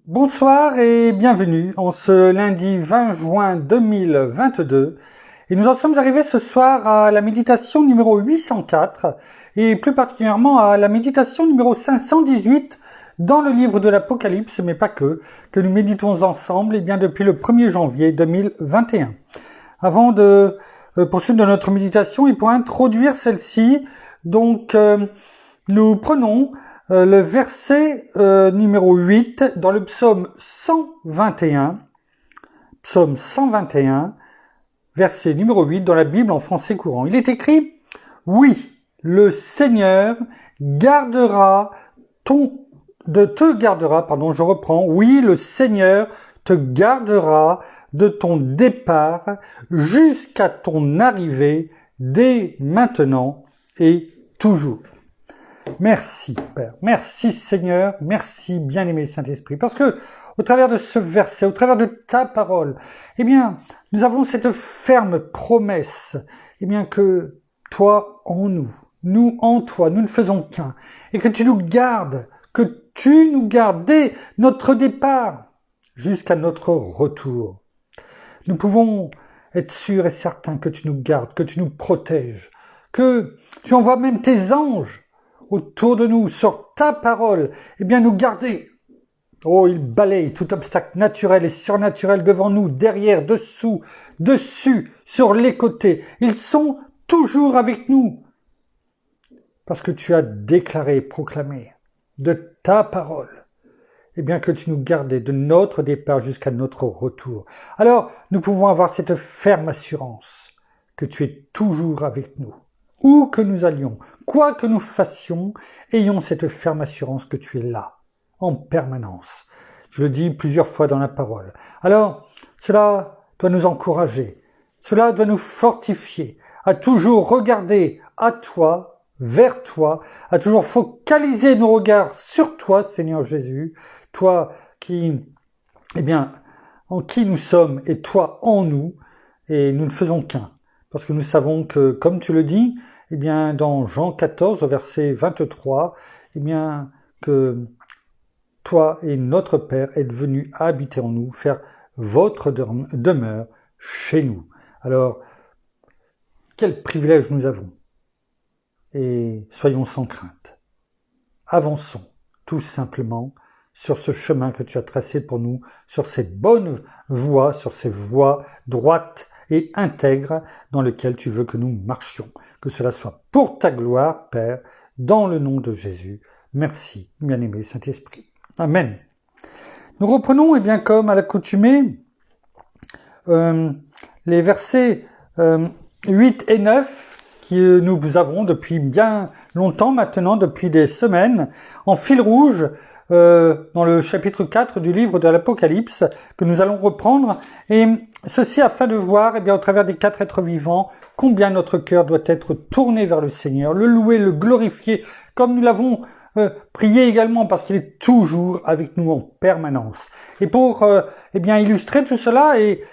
Bonsoir et bienvenue en ce lundi 20 juin 2022. Et nous en sommes arrivés ce soir à la méditation numéro 804 et plus particulièrement à la méditation numéro 518 dans le livre de l'Apocalypse, mais pas que nous méditons ensemble bien depuis le 1er janvier 2021. Avant de poursuivre de notre méditation et pour introduire celle-ci, donc nous prenons le verset numéro 8 dans le psaume 121, verset numéro 8 dans la Bible en français courant. Il est écrit « Oui, le Seigneur oui, le Seigneur te gardera de ton départ jusqu'à ton arrivée dès maintenant et toujours. » Merci Père, merci Seigneur, merci bien-aimé Saint-Esprit, parce que au travers de ce verset, au travers de ta parole, nous avons cette ferme promesse, que toi en nous en toi, nous ne faisons qu'un, et que tu nous gardes dès notre départ jusqu'à notre retour. Nous pouvons être sûrs et certains que tu nous gardes, que tu nous protèges, que tu envoies même tes anges autour de nous, sur ta parole, nous garder. Oh, il balaye tout obstacle naturel et surnaturel devant nous, derrière, dessous, dessus, sur les côtés. Ils sont toujours avec nous. Parce que tu as déclaré, proclamé de ta parole, que tu nous gardais de notre départ jusqu'à notre retour. Alors, nous pouvons avoir cette ferme assurance que tu es toujours avec nous. Où que nous allions, quoi que nous fassions, ayons cette ferme assurance que tu es là, en permanence. Je le dis plusieurs fois dans la parole. Alors, cela doit nous encourager, cela doit nous fortifier, à toujours regarder à toi, vers toi, à toujours focaliser nos regards sur toi, Seigneur Jésus, toi qui, en qui nous sommes et toi en nous, et nous ne faisons qu'un. Parce que nous savons que, comme tu le dis, dans Jean 14, au verset 23, que toi et notre Père êtes venus habiter en nous, faire votre demeure chez nous. Alors, quel privilège nous avons. Et soyons sans crainte. Avançons, tout simplement, sur ce chemin que tu as tracé pour nous, sur ces bonnes voies, sur ces voies droites et intègres dans lesquelles tu veux que nous marchions. Que cela soit pour ta gloire, Père, dans le nom de Jésus. Merci, bien-aimé Saint-Esprit. Amen. Nous reprenons, comme à l'accoutumée, les versets 8 et 9 que nous avons depuis bien longtemps maintenant, depuis des semaines, en fil rouge, dans le chapitre 4 du livre de l'Apocalypse, que nous allons reprendre, et ceci afin de voir, au travers des 4 êtres vivants, combien notre cœur doit être tourné vers le Seigneur, le louer, le glorifier, comme nous l'avons prié également, parce qu'il est toujours avec nous en permanence. Et pour illustrer tout cela, et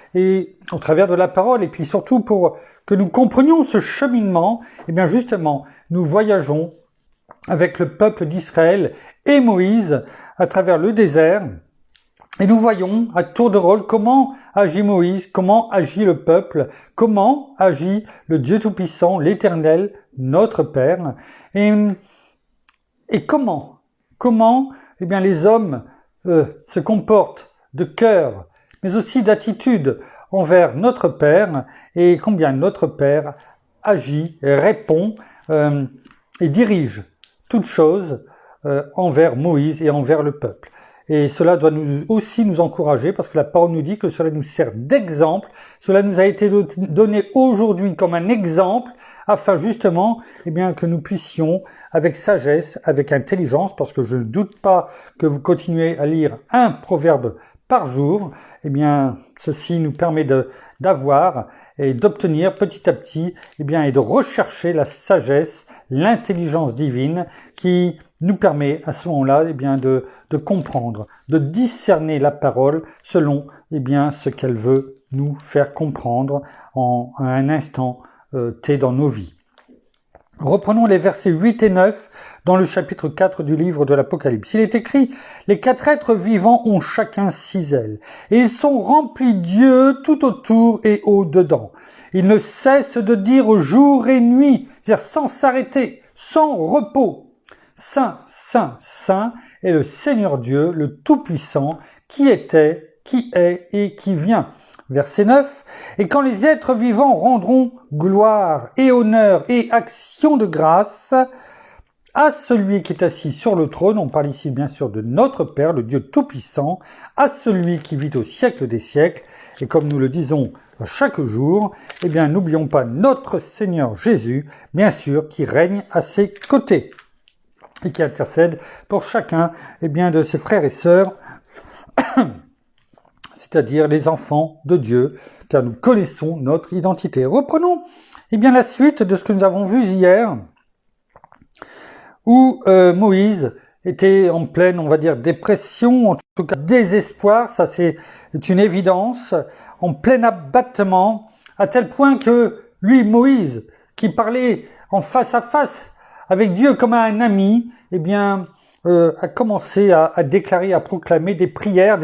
au travers de la parole, et puis surtout pour que nous comprenions ce cheminement, justement, nous voyageons avec le peuple d'Israël et Moïse à travers le désert. Et nous voyons à tour de rôle comment agit Moïse, comment agit le peuple, comment agit le Dieu Tout-Puissant, l'Éternel, notre Père. Et comment les hommes se comportent de cœur, mais aussi d'attitude envers notre Père, et combien notre Père agit, répond et dirige toutes choses envers Moïse et envers le peuple. Et cela doit aussi nous encourager, parce que la parole nous dit que cela nous sert d'exemple. Cela nous a été donné aujourd'hui comme un exemple, afin justement que nous puissions, avec sagesse, avec intelligence, parce que je ne doute pas que vous continuez à lire un proverbe par jour, ceci nous permet d'avoir et d'obtenir petit à petit, et de rechercher la sagesse, l'intelligence divine qui nous permet à ce moment-là, de comprendre, de discerner la parole selon, ce qu'elle veut nous faire comprendre à un instant T dans nos vies. Reprenons les versets 8 et 9 dans le chapitre 4 du livre de l'Apocalypse. Il est écrit « Les 4 êtres vivants ont chacun 6 ailes, et ils sont remplis d'yeux tout autour et au-dedans. Ils ne cessent de dire jour et nuit, c'est-à-dire sans s'arrêter, sans repos. Saint, Saint, Saint est le Seigneur Dieu, le Tout-Puissant, qui était, qui est et qui vient. » Verset 9, « Et quand les êtres vivants rendront gloire et honneur et action de grâce à celui qui est assis sur le trône, on parle ici bien sûr de notre Père, le Dieu Tout-Puissant, à celui qui vit au siècle des siècles, et comme nous le disons chaque jour, eh bien n'oublions pas notre Seigneur Jésus, bien sûr, qui règne à ses côtés et qui intercède pour chacun eh bien, de ses frères et sœurs, c'est-à-dire les enfants de Dieu, car nous connaissons notre identité. Reprenons eh bien, la suite de ce que nous avons vu hier, où Moïse était en pleine, on va dire, dépression, en tout cas désespoir, ça c'est une évidence, en plein abattement, à tel point que lui, Moïse, qui parlait en face à face avec Dieu comme à un ami, eh bien, a commencé à déclarer, à proclamer des prières,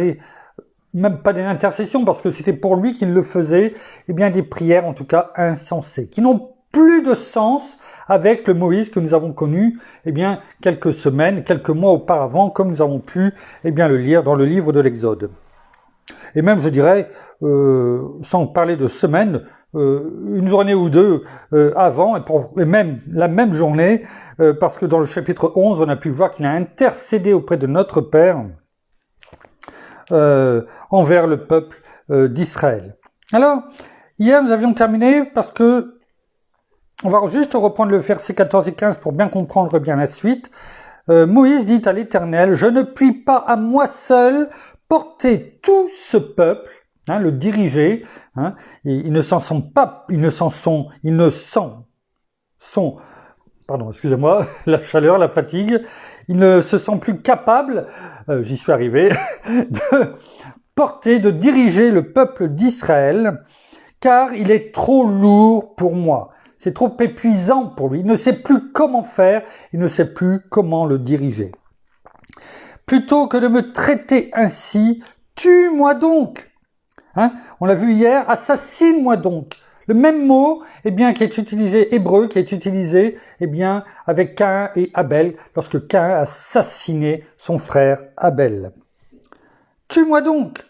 même pas des intercessions, parce que c'était pour lui qu'il le faisait, eh bien des prières en tout cas insensées, qui n'ont plus de sens avec le Moïse que nous avons connu, eh bien quelques semaines, quelques mois auparavant, comme nous avons pu eh bien le lire dans le livre de l'Exode. Et même, je dirais, sans parler de semaines, une journée ou deux avant, et même la même journée, parce que dans le chapitre 11, on a pu voir qu'il a intercédé auprès de notre Père envers le peuple d'Israël. Alors, hier, nous avions terminé parce que on va juste reprendre le verset 14 et 15 pour bien comprendre bien la suite. Moïse dit à l'Éternel, « Je ne puis pas à moi seul porter tout ce peuple, hein, le diriger, hein, ils ne s'en sont, pardon, excusez-moi, la chaleur, la fatigue, ils ne se sentent plus capables, j'y suis arrivé, de diriger le peuple d'Israël, car il est trop lourd pour moi. C'est trop épuisant pour lui. Il ne sait plus comment faire, il ne sait plus comment le diriger. Plutôt que de me traiter ainsi, tue-moi donc. Hein, on l'a vu hier, assassine-moi donc. Le même mot, eh bien, qui est utilisé, hébreu, qui est utilisé, eh bien, avec Caïn et Abel, lorsque Caïn a assassiné son frère Abel. Tue-moi donc,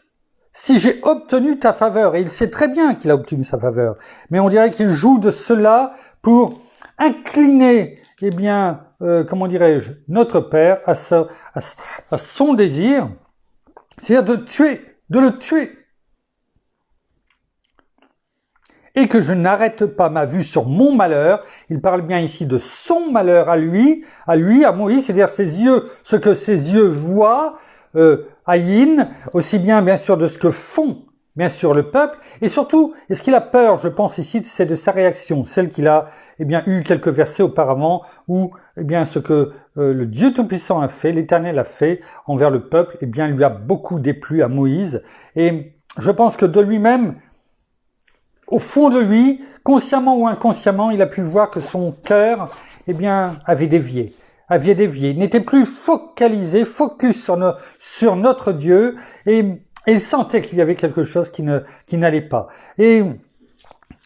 si j'ai obtenu ta faveur. Et il sait très bien qu'il a obtenu sa faveur. Mais on dirait qu'il joue de cela pour incliner, eh bien, comment dirais-je, notre Père à son désir, c'est-à-dire de le tuer. Et que je n'arrête pas ma vue sur mon malheur. Il parle bien ici de son malheur à lui, à Moïse, c'est-à-dire ses yeux, ce que ses yeux voient, Aïn, aussi bien sûr de ce que font bien sûr le peuple, et surtout, est-ce qu'il a peur, je pense ici, c'est de sa réaction, celle qu'il a eh bien eu quelques versets auparavant, où eh bien ce que le Dieu Tout-Puissant a fait, l'Éternel a fait envers le peuple, eh bien lui a beaucoup déplu à Moïse, et je pense que de lui-même, au fond de lui, consciemment ou inconsciemment, il a pu voir que son cœur eh bien avait dévié. Il n'était plus focalisé, focus sur notre Dieu, et il sentait qu'il y avait quelque chose qui n'allait pas. Et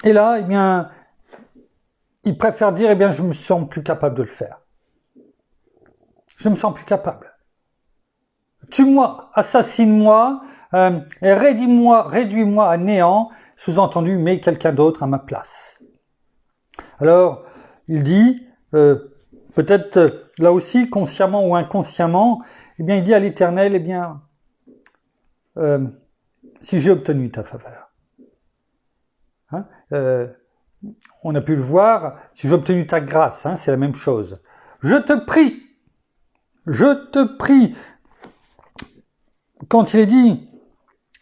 là, eh bien, il préfère dire, eh bien, je me sens plus capable de le faire. Je me sens plus capable. Tue-moi, assassine-moi, réduis-moi à néant, sous-entendu, mets quelqu'un d'autre à ma place. Alors, il dit, peut-être là aussi, consciemment ou inconsciemment, eh bien, il dit à l'Éternel, eh bien, si j'ai obtenu ta faveur. Hein, on a pu le voir, si j'ai obtenu ta grâce, hein, c'est la même chose. Je te prie, quand il est dit,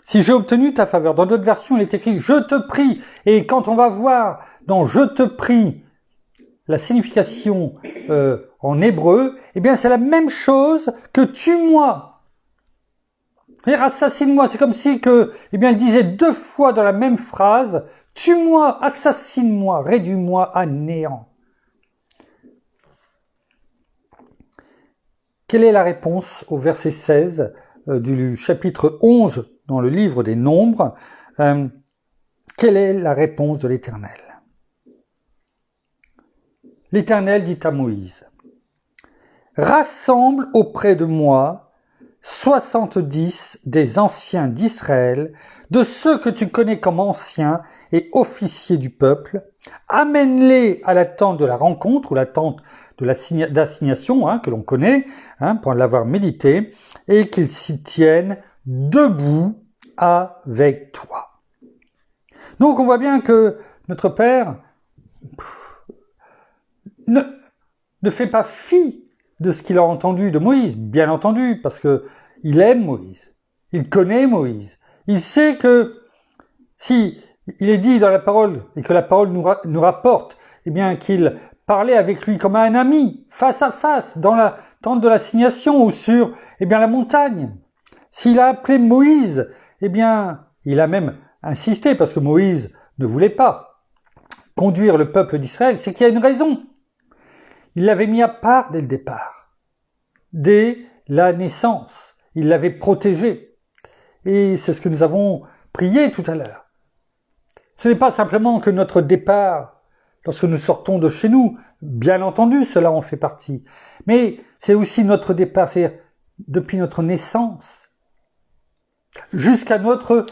si j'ai obtenu ta faveur, dans d'autres versions, il est écrit, je te prie, et quand on va voir dans je te prie, la signification en hébreu, eh bien c'est la même chose que tue-moi. C'est-à-dire assassine-moi, c'est comme si que, eh bien, il disait deux fois dans la même phrase, tue-moi, assassine-moi, réduis-moi à néant. quelle est la réponse au verset 16 du chapitre 11 dans le livre des Nombres? Quelle est la réponse de l'Éternel? L'Éternel dit à Moïse, « Rassemble auprès de moi 70 des anciens d'Israël, de ceux que tu connais comme anciens et officiers du peuple, amène-les à la tente de la rencontre ou la tente de l'assignation que l'on connaît pour l'avoir médité, et qu'ils s'y tiennent debout avec toi. » Donc on voit bien que notre Père ne fait pas fi de ce qu'il a entendu de Moïse, bien entendu, parce que il aime Moïse, il connaît Moïse, il sait que si il est dit dans la parole, et que la parole nous rapporte, eh bien qu'il parlait avec lui comme un ami, face à face, dans la tente de l'assignation ou sur la montagne. S'il a appelé Moïse, eh bien, il a même insisté, parce que Moïse ne voulait pas conduire le peuple d'Israël, c'est qu'il y a une raison. Il l'avait mis à part dès le départ, dès la naissance. Il l'avait protégé. Et c'est ce que nous avons prié tout à l'heure. Ce n'est pas simplement que notre départ, lorsque nous sortons de chez nous, bien entendu, cela en fait partie, mais c'est aussi notre départ, c'est depuis notre naissance, jusqu'à notre,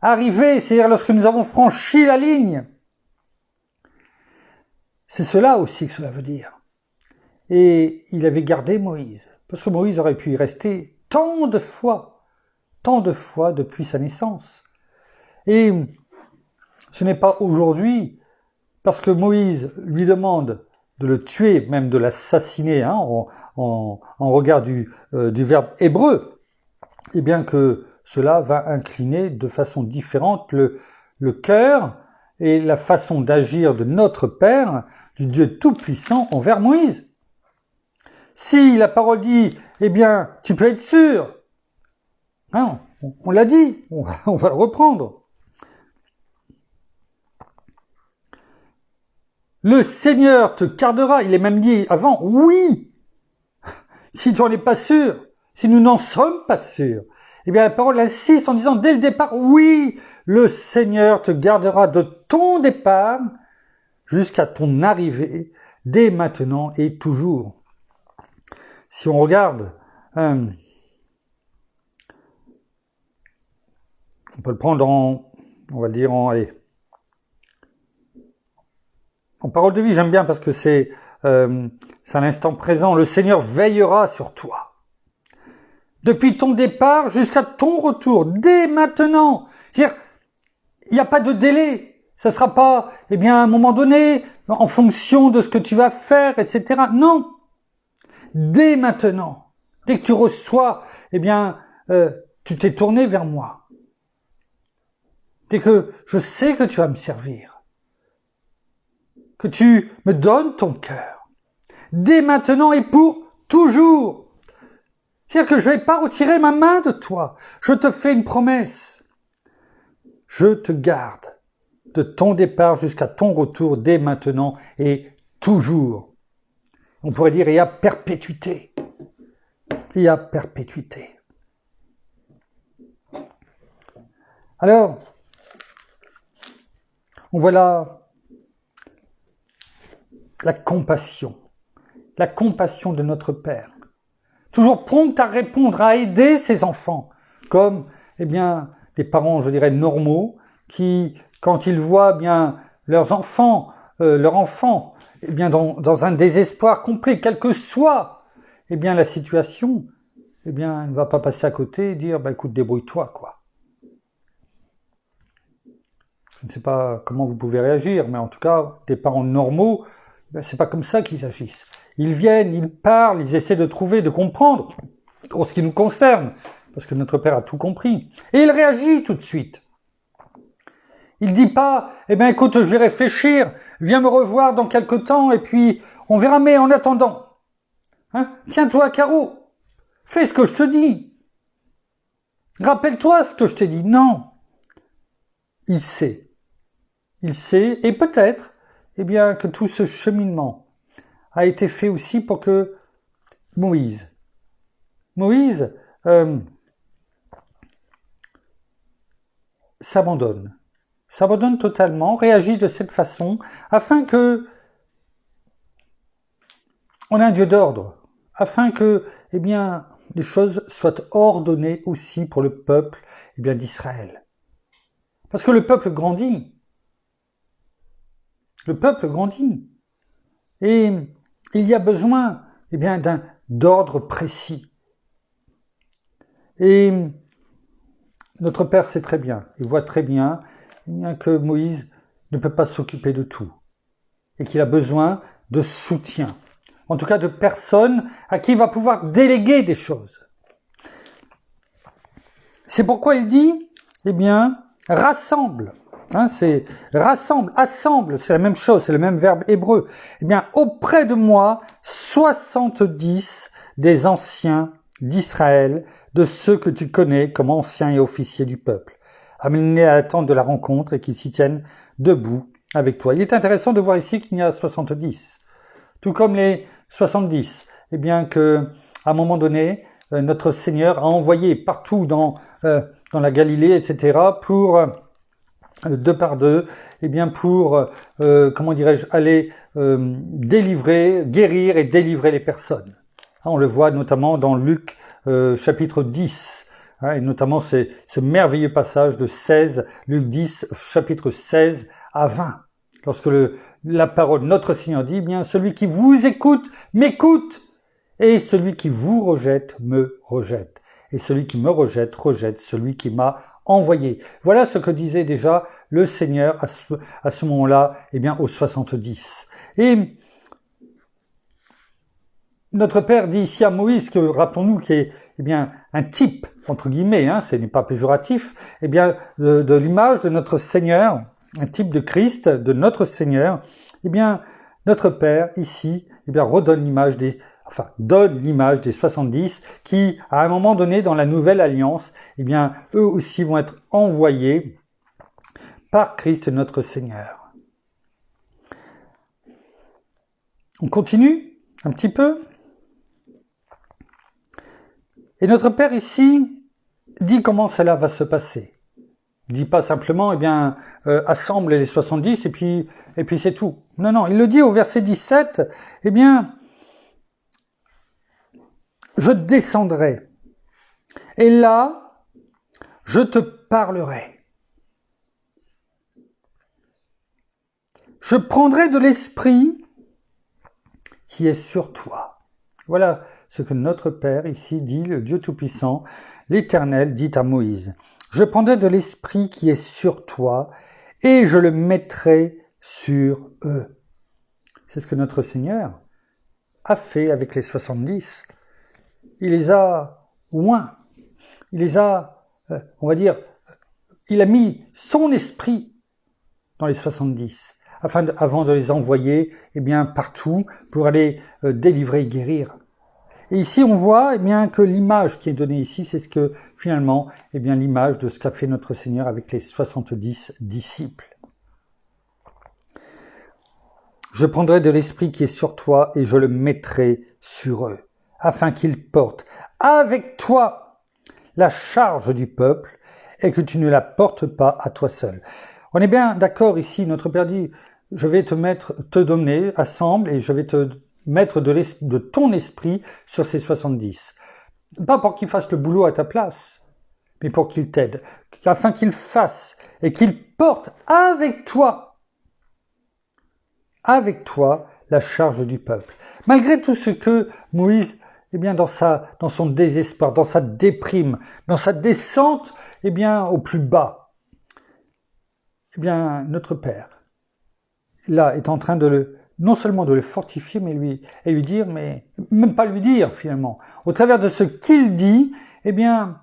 arrivée, c'est-à-dire lorsque nous avons franchi la ligne. C'est cela aussi que cela veut dire. Et il avait gardé Moïse, parce que Moïse aurait pu y rester tant de fois depuis sa naissance. Et ce n'est pas aujourd'hui, parce que Moïse lui demande de le tuer, même de l'assassiner, en regard du verbe hébreu, et bien que cela va incliner de façon différente le cœur et la façon d'agir de notre Père, du Dieu Tout-Puissant, envers Moïse. Si la parole dit, tu peux être sûr, on l'a dit, on va le reprendre. Le Seigneur te gardera, il est même dit avant, oui, si tu n'en es pas sûr, si nous n'en sommes pas sûrs, la parole insiste en disant dès le départ, oui, le Seigneur te gardera de ton départ jusqu'à ton arrivée, dès maintenant et toujours. Si on regarde, on peut le prendre en parole de vie, j'aime bien parce que c'est à l'instant présent, le Seigneur veillera sur toi. Depuis ton départ jusqu'à ton retour, dès maintenant. C'est-à-dire, il n'y a pas de délai. Ça ne sera pas, à un moment donné, en fonction de ce que tu vas faire, etc. Non. Dès maintenant. Dès que tu reçois, tu t'es tourné vers moi. Dès que je sais que tu vas me servir. Que tu me donnes ton cœur. Dès maintenant et pour toujours. C'est-à-dire que je ne vais pas retirer ma main de toi. Je te fais une promesse. Je te garde de ton départ jusqu'à ton retour dès maintenant et toujours. On pourrait dire et à perpétuité. Et à perpétuité. Alors, on voit là la compassion de notre Père. Toujours prompt à répondre, à aider ses enfants, comme des parents, je dirais, normaux, qui, quand ils voient leur enfant dans un désespoir complet, quelle que soit la situation, ne va pas passer à côté et dire écoute, débrouille-toi, quoi. Je ne sais pas comment vous pouvez réagir, mais en tout cas, des parents normaux, c'est pas comme ça qu'ils agissent. Ils viennent, ils parlent, ils essaient de trouver, de comprendre, en ce qui nous concerne, parce que notre Père a tout compris. Et il réagit tout de suite. Il dit pas, écoute, je vais réfléchir, viens me revoir dans quelque temps, et puis on verra, mais en attendant, tiens-toi à carreau, fais ce que je te dis. Rappelle-toi ce que je t'ai dit. Non. Il sait, et peut-être, que tout ce cheminement a été fait aussi pour que Moïse. Moïse s'abandonne totalement, réagit de cette façon, afin que on ait un Dieu d'ordre, afin que, eh bien, les choses soient ordonnées aussi pour le peuple, eh bien, d'Israël. Parce que le peuple grandit. Le peuple grandit. Et il y a besoin, eh bien, d'ordre précis. Et notre Père sait très bien, il voit très bien, eh bien que Moïse ne peut pas s'occuper de tout. Et qu'il a besoin de soutien. En tout cas, de personnes à qui il va pouvoir déléguer des choses. C'est pourquoi il dit, eh bien, rassemble. C'est rassemble, assemble, c'est la même chose, c'est le même verbe hébreu. Eh bien, auprès de moi, 70 des anciens d'Israël, de ceux que tu connais comme anciens et officiers du peuple, amenés à attendre de la rencontre et qui s'y tiennent debout avec toi. Il est intéressant de voir ici qu'il y a 70. Tout comme les 70, eh bien que, à un moment donné, notre Seigneur a envoyé partout dans la Galilée, etc., pour deux par deux, eh bien pour, comment dirais-je, aller délivrer, guérir et délivrer les personnes. On le voit notamment dans Luc chapitre 10, et notamment ce merveilleux passage de 16, Luc 10, chapitre 16 à 20. Lorsque la parole, notre Seigneur dit, eh bien, celui qui vous écoute, m'écoute, et celui qui vous rejette, me rejette. Et celui qui me rejette, rejette celui qui m'a envoyé. Voilà ce que disait déjà le Seigneur à ce moment-là, eh bien, aux 70. Et notre Père dit ici à Moïse, que rappelons-nous, qui est, eh bien, un type, entre guillemets, ce n'est pas péjoratif, eh bien, de l'image de notre Seigneur, un type de Christ, de notre Seigneur, eh bien, notre Père, ici, eh bien, donne l'image des 70 qui, à un moment donné, dans la nouvelle alliance, eh bien, eux aussi vont être envoyés par Christ notre Seigneur. On continue un petit peu. Et notre Père ici dit comment cela va se passer. Il dit pas simplement, eh bien, assemble les 70 et puis c'est tout. Non, il le dit au verset 17, eh bien, je descendrai et là, je te parlerai. Je prendrai de l'esprit qui est sur toi. Voilà ce que notre Père ici dit, le Dieu Tout-Puissant, l'Éternel dit à Moïse. Je prendrai de l'esprit qui est sur toi et je le mettrai sur eux. C'est ce que notre Seigneur a fait avec les 70. Il les a oints. Il les a, on va dire, il a mis son esprit dans les 70, avant de les envoyer, eh bien, partout pour aller délivrer et guérir. Et ici, on voit, eh bien, que l'image qui est donnée ici, c'est ce que, finalement, eh bien, l'image de ce qu'a fait notre Seigneur avec les 70 disciples. Je prendrai de l'esprit qui est sur toi et je le mettrai sur eux, afin qu'ils portent avec toi la charge du peuple et que tu ne la portes pas à toi seul. On est bien d'accord ici, notre Père dit, je vais te donner, assemble, et je vais te mettre de ton esprit sur ces 70. Pas pour qu'ils fassent le boulot à ta place, mais pour qu'ils t'aident, afin qu'ils fassent et qu'ils portent avec toi la charge du peuple. Malgré tout ce que Moïse, eh bien, dans son désespoir, dans sa déprime, dans sa descente, eh bien, au plus bas, eh bien, notre Père, là, est en train non seulement de le fortifier, mais lui dire, mais même pas lui dire, finalement. Au travers de ce qu'il dit, eh bien,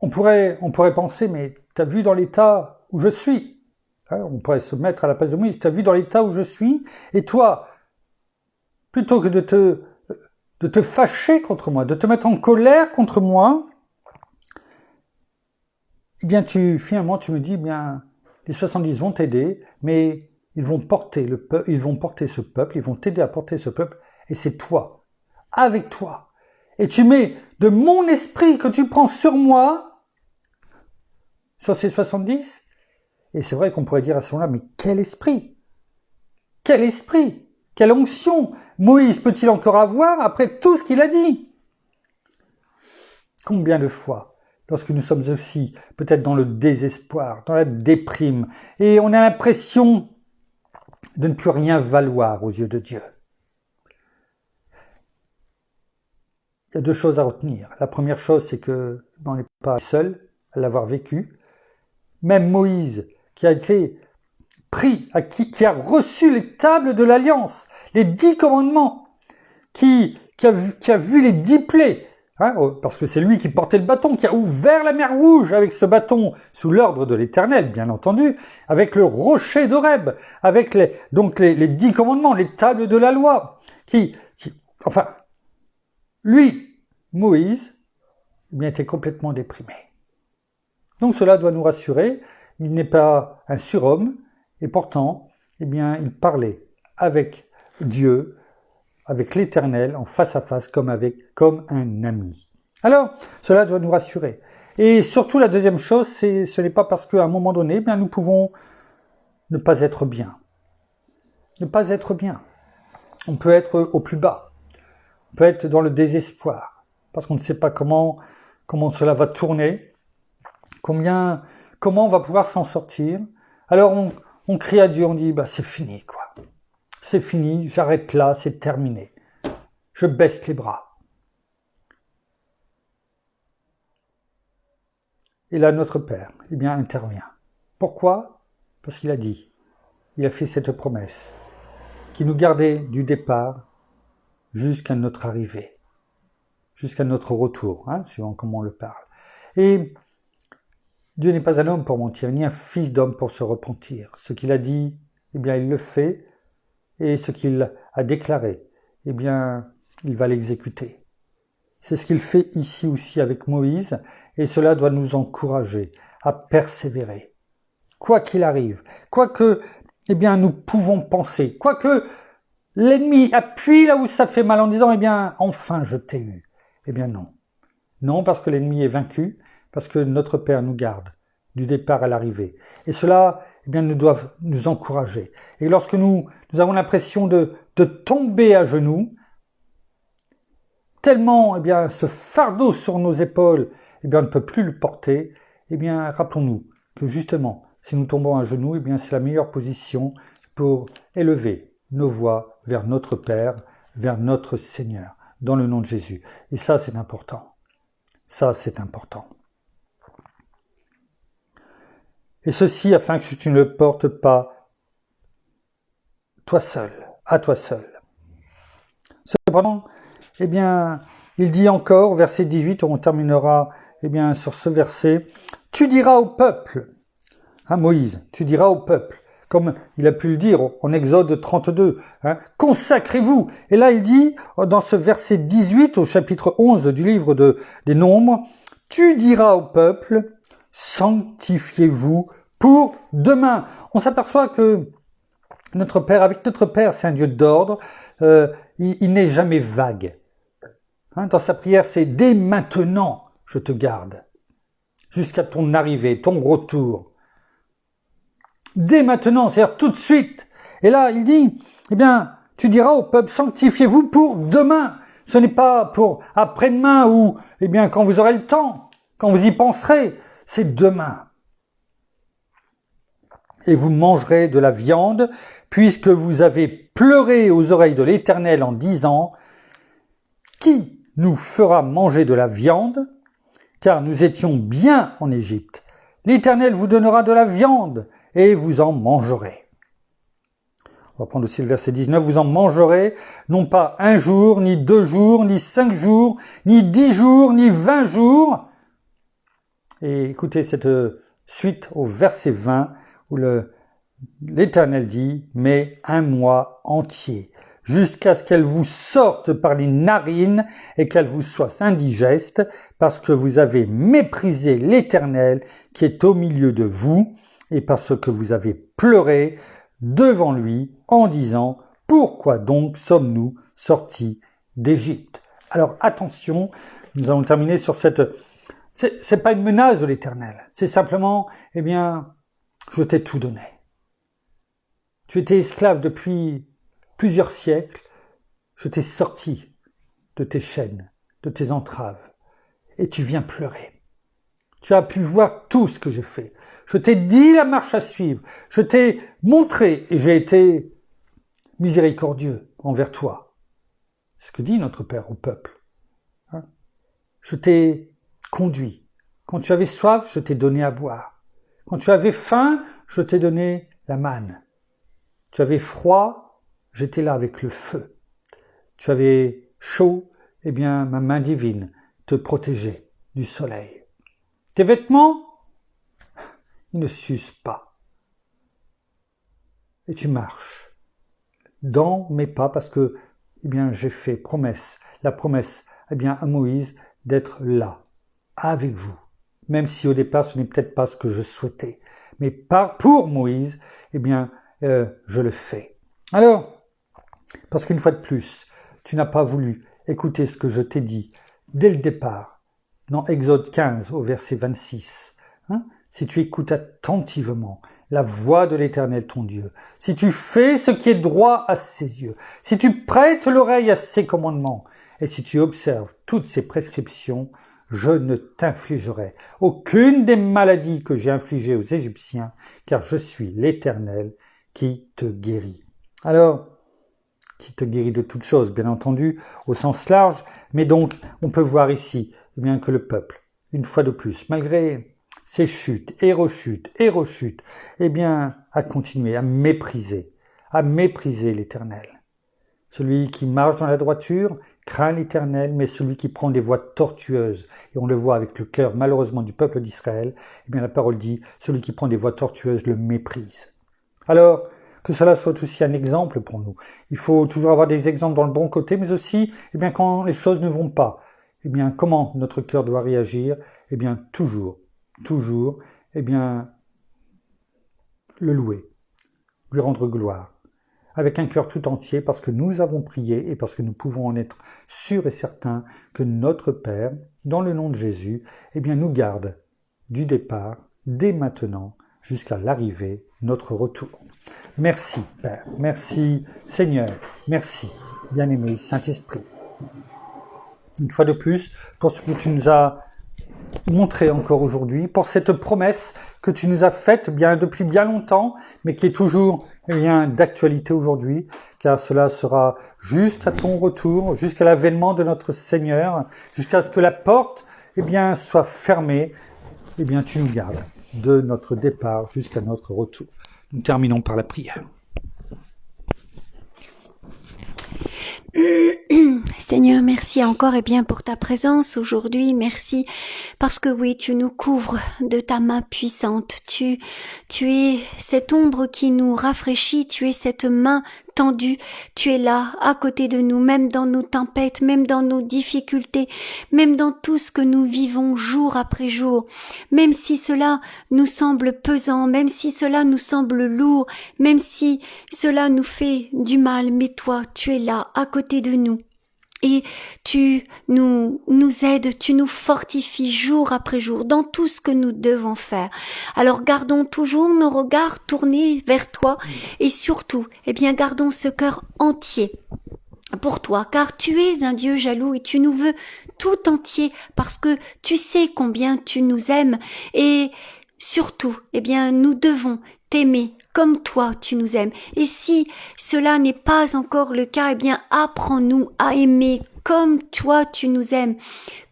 on pourrait penser, mais t'as vu dans l'état où je suis. On pourrait se mettre à la place de Moïse, t'as vu dans l'état où je suis, et toi, plutôt que de te fâcher contre moi, de te mettre en colère contre moi, eh bien, finalement, tu me dis, eh bien, les 70 vont t'aider, mais ils vont porter ce peuple, ils vont t'aider à porter ce peuple, et c'est toi, avec toi. Et tu mets de mon esprit que tu prends sur moi, sur ces 70. Et c'est vrai qu'on pourrait dire à ce moment-là, mais quel esprit? Quel esprit? Quelle onction Moïse peut-il encore avoir après tout ce qu'il a dit? Combien de fois, lorsque nous sommes aussi peut-être dans le désespoir, dans la déprime, et on a l'impression de ne plus rien valoir aux yeux de Dieu. Il y a deux choses à retenir. La première chose, c'est que on n'est pas seul à l'avoir vécu. Même Moïse, qui a été pris, qui a reçu les tables de l'Alliance, les 10 commandements, qui a vu les 10 plaies, parce que c'est lui qui portait le bâton, qui a ouvert la mer Rouge avec ce bâton, sous l'ordre de l'Éternel, bien entendu, avec le rocher d'Horeb, avec les 10 commandements, les tables de la loi, lui, Moïse, était complètement déprimé. Donc cela doit nous rassurer, il n'est pas un surhomme, et pourtant, il parlait avec Dieu, avec l'Éternel, en face à face, comme un ami. Alors, cela doit nous rassurer. Et surtout, la deuxième chose, ce n'est pas parce qu'à un moment donné, nous pouvons ne pas être bien. Ne pas être bien. On peut être au plus bas. On peut être dans le désespoir, parce qu'on ne sait pas comment cela va tourner, comment on va pouvoir s'en sortir. Alors, on crie à Dieu, on dit, c'est fini, quoi. C'est fini, j'arrête là, c'est terminé. Je baisse les bras. Et là, notre Père, intervient. Pourquoi? Parce qu'il a dit, il a fait cette promesse, qui nous gardait du départ jusqu'à notre arrivée, jusqu'à notre retour, suivant comment on le parle. Et Dieu n'est pas un homme pour mentir, ni un fils d'homme pour se repentir. Ce qu'il a dit, il le fait, et ce qu'il a déclaré, il va l'exécuter. C'est ce qu'il fait ici aussi avec Moïse, et cela doit nous encourager à persévérer. Quoi qu'il arrive, quoi que nous pouvons penser, quoi que l'ennemi appuie là où ça fait mal en disant enfin je t'ai eu. Non. Non, parce que l'ennemi est vaincu, parce que notre Père nous garde du départ à l'arrivée. Et cela, nous doit nous encourager. Et lorsque nous avons l'impression de tomber à genoux, tellement ce fardeau sur nos épaules, on ne peut plus le porter, rappelons-nous que justement, si nous tombons à genoux, c'est la meilleure position pour élever nos voix vers notre Père, vers notre Seigneur, dans le nom de Jésus. Et ça, c'est important. Ça, c'est important. Et ceci afin que tu ne le portes pas toi seul, à toi seul. Cependant, il dit encore, verset 18, on terminera sur ce verset, tu diras au peuple, Moïse, tu diras au peuple, comme il a pu le dire en Exode 32, consacrez-vous. Et là, il dit, dans ce verset 18, au chapitre 11 du livre des Nombres, tu diras au peuple, sanctifiez-vous pour demain. On s'aperçoit que avec notre Père, c'est un Dieu d'ordre, il n'est jamais vague. Dans sa prière, c'est dès maintenant, je te garde, jusqu'à ton arrivée, ton retour. Dès maintenant, c'est-à-dire tout de suite. Et là, il dit, tu diras au peuple, sanctifiez-vous pour demain. Ce n'est pas pour après-demain ou, quand vous aurez le temps, quand vous y penserez, c'est demain. Et vous mangerez de la viande, puisque vous avez pleuré aux oreilles de l'Éternel en disant, qui nous fera manger de la viande, car nous étions bien en Égypte. L'Éternel vous donnera de la viande, et vous en mangerez. On va prendre aussi le verset 19. Vous en mangerez, non pas 1 jour, ni 2 jours, ni 5 jours, ni 10 jours, ni 20 jours. Et écoutez cette suite au verset 20, où l'Éternel dit, mais 1 mois entier, jusqu'à ce qu'elle vous sorte par les narines et qu'elle vous soit indigeste, parce que vous avez méprisé l'Éternel qui est au milieu de vous, et parce que vous avez pleuré devant lui en disant, pourquoi donc sommes-nous sortis d'Égypte. Alors attention, nous allons terminer sur cette... C'est pas une menace de l'Éternel, c'est simplement, eh bien, je t'ai tout donné. Tu étais esclave depuis plusieurs siècles, je t'ai sorti de tes chaînes, de tes entraves, et tu viens pleurer. Tu as pu voir tout ce que j'ai fait. Je t'ai dit la marche à suivre, je t'ai montré, et j'ai été miséricordieux envers toi. C'est ce que dit notre Père au peuple. Je t'ai conduit. Quand tu avais soif, je t'ai donné à boire. Quand tu avais faim, je t'ai donné la manne. Tu avais froid, j'étais là avec le feu. Tu avais chaud, eh bien, ma main divine te protégeait du soleil. Tes vêtements, ils ne s'usent pas. Et tu marches dans mes pas parce que, eh bien, j'ai fait promesse, la promesse, eh bien, à Moïse d'être là, avec vous. Même si au départ, ce n'est peut-être pas ce que je souhaitais. Mais pour Moïse, eh bien, je le fais. Alors, parce qu'une fois de plus, tu n'as pas voulu écouter ce que je t'ai dit dès le départ, dans Exode 15 au verset 26. Si tu écoutes attentivement la voix de l'Éternel ton Dieu, si tu fais ce qui est droit à ses yeux, si tu prêtes l'oreille à ses commandements, et si tu observes toutes ses prescriptions, je ne t'infligerai aucune des maladies que j'ai infligées aux Égyptiens, car je suis l'Éternel qui te guérit. Alors, qui te guérit de toutes choses, bien entendu, au sens large, mais donc on peut voir ici eh bien, que le peuple, une fois de plus, malgré ses chutes et rechutes, eh bien, a continué à mépriser l'Éternel. Celui qui marche dans la droiture craint l'Éternel, mais celui qui prend des voies tortueuses, et on le voit avec le cœur malheureusement du peuple d'Israël, eh bien la parole dit, celui qui prend des voies tortueuses le méprise. Alors, que cela soit aussi un exemple pour nous. Il faut toujours avoir des exemples dans le bon côté, mais aussi, eh bien, quand les choses ne vont pas, eh bien, comment notre cœur doit réagir? Eh bien, toujours, eh bien, le louer, lui rendre gloire, avec un cœur tout entier, parce que nous avons prié et parce que nous pouvons en être sûrs et certains que notre Père, dans le nom de Jésus, eh bien, nous garde du départ, dès maintenant, jusqu'à l'arrivée, notre retour. Merci, Père. Merci, Seigneur. Merci, bien-aimé Saint-Esprit. Une fois de plus, pour ce que tu nous as montré encore aujourd'hui, pour cette promesse que tu nous as faite bien depuis bien longtemps, mais qui est toujours bien d'actualité aujourd'hui, car cela sera jusqu'à ton retour, jusqu'à l'avènement de notre Seigneur, jusqu'à ce que la porte eh bien, soit fermée, eh bien, tu nous gardes de notre départ jusqu'à notre retour. Nous terminons par la prière. Seigneur, merci encore et bien pour ta présence aujourd'hui. Merci parce que oui, tu nous couvres de ta main puissante. Tu es cette ombre qui nous rafraîchit. Tu es cette main tendue. Tu es là, à côté de nous, même dans nos tempêtes, même dans nos difficultés, même dans tout ce que nous vivons jour après jour. Même si cela nous semble pesant, même si cela nous semble lourd, même si cela nous fait du mal, mais toi, tu es là, à côté de nous. Et tu nous aides, tu nous fortifies jour après jour dans tout ce que nous devons faire. Alors gardons toujours nos regards tournés vers toi et surtout, eh bien, gardons ce cœur entier pour toi, car tu es un Dieu jaloux et tu nous veux tout entier parce que tu sais combien tu nous aimes et surtout, eh bien, nous devons t'aimer comme toi tu nous aimes. Et si cela n'est pas encore le cas, eh bien, apprends-nous à aimer comme toi tu nous aimes,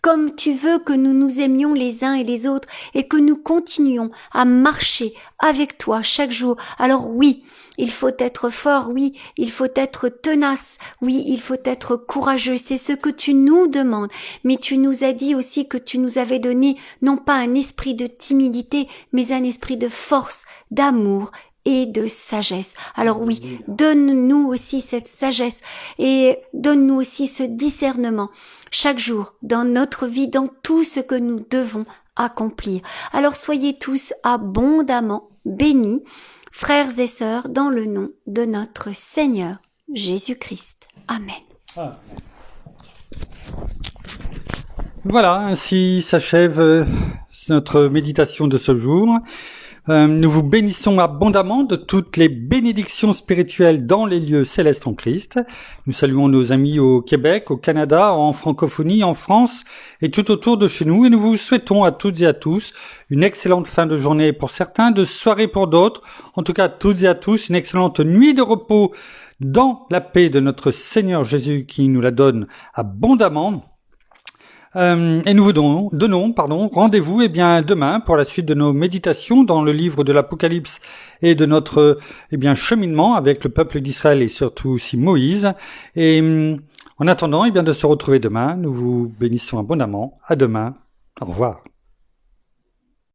comme tu veux que nous nous aimions les uns et les autres et que nous continuions à marcher avec toi chaque jour. Alors oui, il faut être fort, oui, il faut être tenace, oui, il faut être courageux, c'est ce que tu nous demandes. Mais tu nous as dit aussi que tu nous avais donné non pas un esprit de timidité, mais un esprit de force, d'amour et de sagesse. Alors oui, donne-nous aussi cette sagesse et donne-nous aussi ce discernement chaque jour dans notre vie, dans tout ce que nous devons accomplir. Alors soyez tous abondamment bénis, frères et sœurs, dans le nom de notre Seigneur Jésus-Christ. Amen. Voilà, ainsi s'achève notre méditation de ce jour. Nous vous bénissons abondamment de toutes les bénédictions spirituelles dans les lieux célestes en Christ. Nous saluons nos amis au Québec, au Canada, en francophonie, en France et tout autour de chez nous. Et nous vous souhaitons à toutes et à tous une excellente fin de journée pour certains, de soirée pour d'autres. En tout cas, à toutes et à tous, une excellente nuit de repos dans la paix de notre Seigneur Jésus qui nous la donne abondamment. Et nous vous donnons rendez-vous demain pour la suite de nos méditations dans le livre de l'Apocalypse et de notre cheminement avec le peuple d'Israël et surtout aussi Moïse. Et en attendant de se retrouver demain, nous vous bénissons abondamment. À demain. Au revoir.